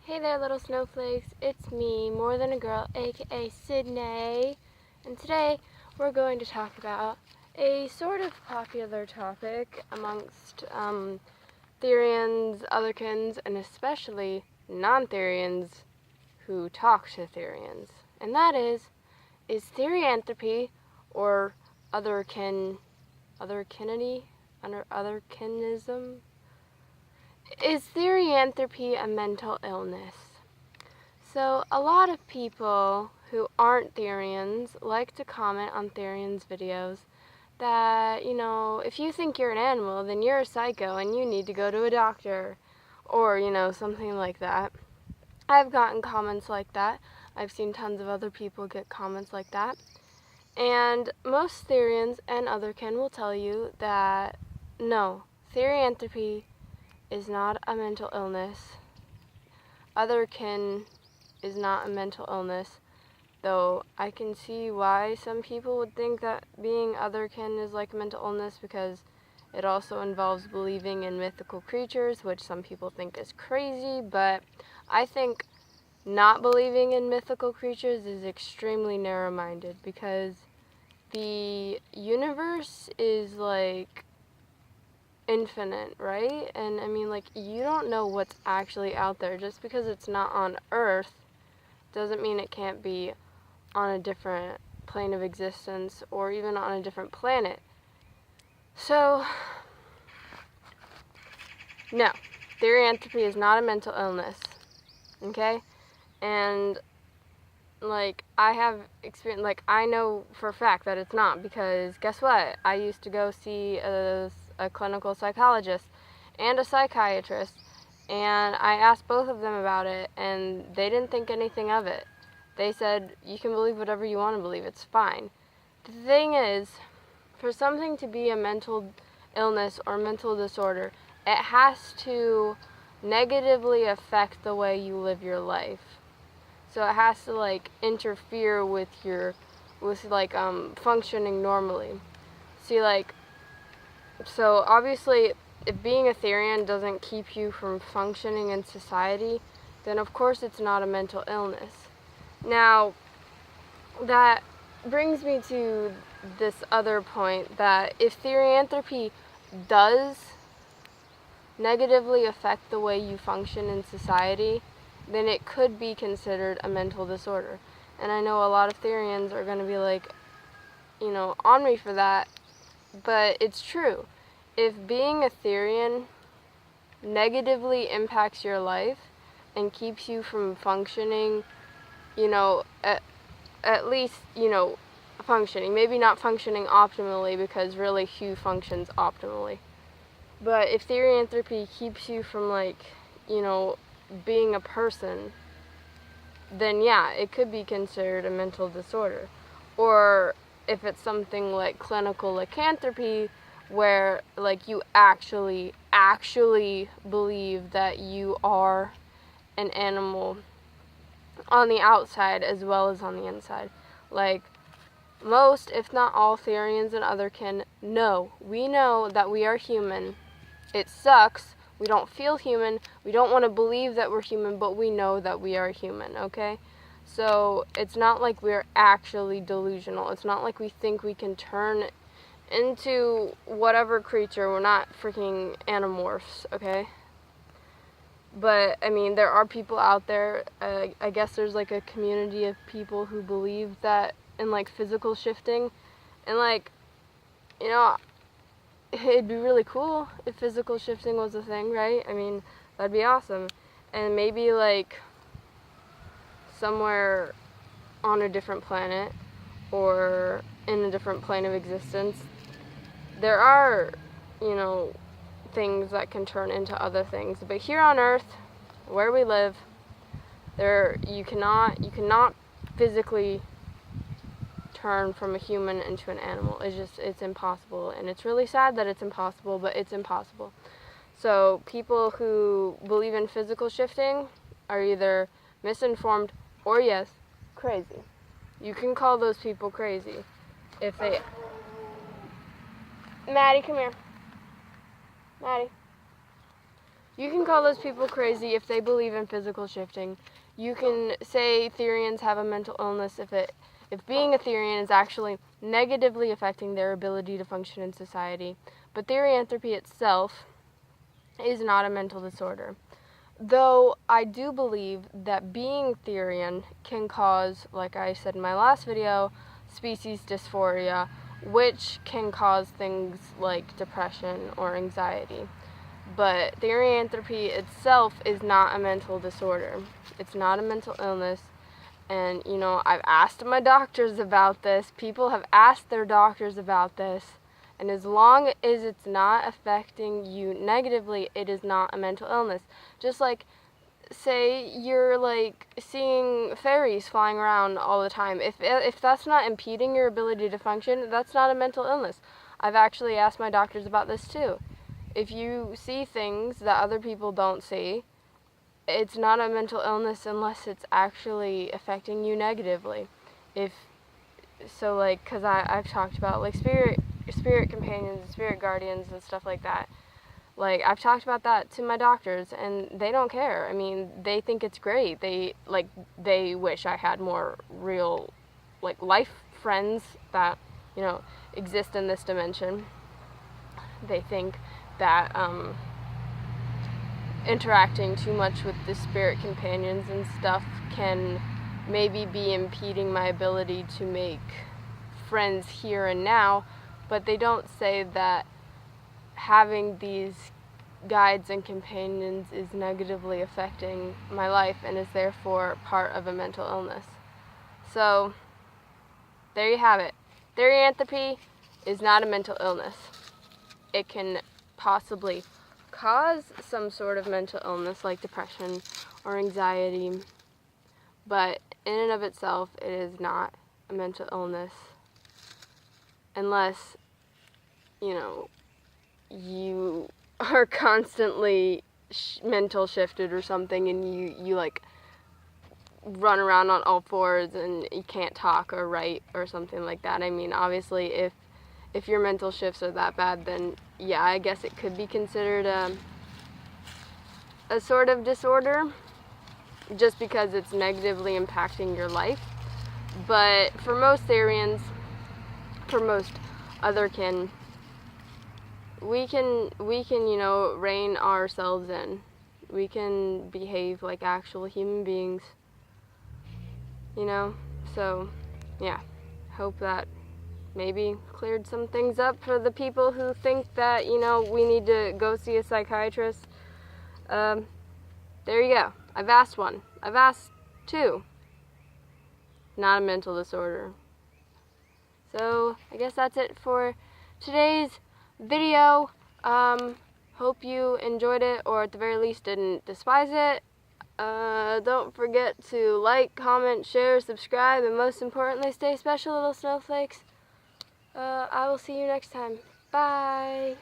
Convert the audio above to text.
Hey there, little snowflakes. It's me, More Than a Girl, aka Sydney. And today we're going to talk about a sort of popular topic amongst Therians, otherkins, and especially non-Therians who talk to Therians. And that is Therianthropy, or otherkinism? Is Therianthropy a mental illness? So a lot of people who aren't Therians like to comment on Therians' videos that, if you think you're an animal, then you're a psycho and you need to go to a doctor, or, something like that. I've gotten comments like that. I've seen tons of other people get comments like that. And most Therians and otherkin will tell you that, no, Therianthropy is not a mental illness. Otherkin is not a mental illness, though I can see why some people would think that being otherkin is like a mental illness, because it also involves believing in mythical creatures, which some people think is crazy, but I think not believing in mythical creatures is extremely narrow-minded, because the universe is like infinite, right? And I mean, like, you don't know what's actually out there. Just because it's not on Earth doesn't mean it can't be on a different plane of existence or even on a different planet. So, no, Therianthropy is not a mental illness, okay? And, like, I have experience, like, I know for a fact that it's not, because guess what? I used to go see a clinical psychologist and a psychiatrist, and I asked both of them about it, and they didn't think anything of it. They said, you can believe whatever you want to believe, it's fine. The thing is, for something to be a mental illness or mental disorder, it has to negatively affect the way you live your life. So it has to, like, interfere with functioning normally. See, like, so obviously, if being a Therian doesn't keep you from functioning in society, then of course it's not a mental illness. Now, that brings me to this other point, that if Therianthropy does negatively affect the way you function in society, then it could be considered a mental disorder. And I know a lot of Therians are going to be like, on me for that, but it's true. If being a Therian negatively impacts your life and keeps you from functioning, at least, functioning. Maybe not functioning optimally, because really who functions optimally? But if Therianthropy keeps you from, being a person, then yeah, it could be considered a mental disorder. Or if it's something like clinical lycanthropy, where, like, you actually believe that you are an animal on the outside as well as on the inside. Like, most, if not all, Therians and otherkin know. We know that we are human. It sucks. We don't feel human. We don't want to believe that we're human, but we know that we are human, okay? So it's not like we're actually delusional. It's not like we think we can turn into whatever creature. We're not freaking animorphs, okay? But, I mean, there are people out there, I guess there's, like, a community of people who believe that in, like, physical shifting. And, like, it'd be really cool if physical shifting was a thing, right? I mean, that'd be awesome. And maybe, like, somewhere on a different planet or in a different plane of existence, there are, things that can turn into other things. But here on Earth, where we live, you cannot physically turn from a human into an animal. It's impossible. And it's really sad that it's impossible, but it's impossible. So people who believe in physical shifting are either misinformed or, yes, crazy. You can call those people crazy if they... Maddie, come here. Maddie. You can call those people crazy if they believe in physical shifting. You can say Therians have a mental illness if being a Therian is actually negatively affecting their ability to function in society. But Therianthropy itself is not a mental disorder. Though I do believe that being Therian can cause, like I said in my last video, species dysphoria, which can cause things like depression or anxiety. But Therianthropy itself is not a mental disorder. It's not a mental illness. And, you know, I've asked my doctors about this. People have asked their doctors about this. And as long as it's not affecting you negatively, it is not a mental illness. Just like, say you're like seeing fairies flying around all the time. If that's not impeding your ability to function, that's not a mental illness. I've actually asked my doctors about this too. If you see things that other people don't see, it's not a mental illness unless it's actually affecting you negatively. Because I've talked about like spirit companions, spirit guardians, and stuff like that. Like, I've talked about that to my doctors, and they don't care. I mean, they think it's great. They wish I had more real, like, life friends that, you know, exist in this dimension. They think that interacting too much with the spirit companions and stuff can maybe be impeding my ability to make friends here and now, but they don't say that having these guides and companions is negatively affecting my life and is therefore part of a mental illness. So, there you have it. Therianthropy is not a mental illness. It can possibly cause some sort of mental illness like depression or anxiety, but in and of itself, it is not a mental illness unless, you know, you are constantly mental shifted or something, and you like run around on all fours and you can't talk or write or something like that. I mean, obviously, if your mental shifts are that bad, then yeah, I guess it could be considered a sort of disorder, just because it's negatively impacting your life. But for most Therians, for most other kin, we can, you know, rein ourselves in. We can behave like actual human beings, you know? So, yeah, hope that maybe cleared some things up for the people who think that, you know, we need to go see a psychiatrist. There you go. I've asked one. I've asked two. Not a mental disorder. So, I guess that's it for today's video. Hope you enjoyed it, or at the very least didn't despise it. Don't forget to like, comment, share, subscribe, and most importantly, stay special, little snowflakes. I will see you next time. Bye!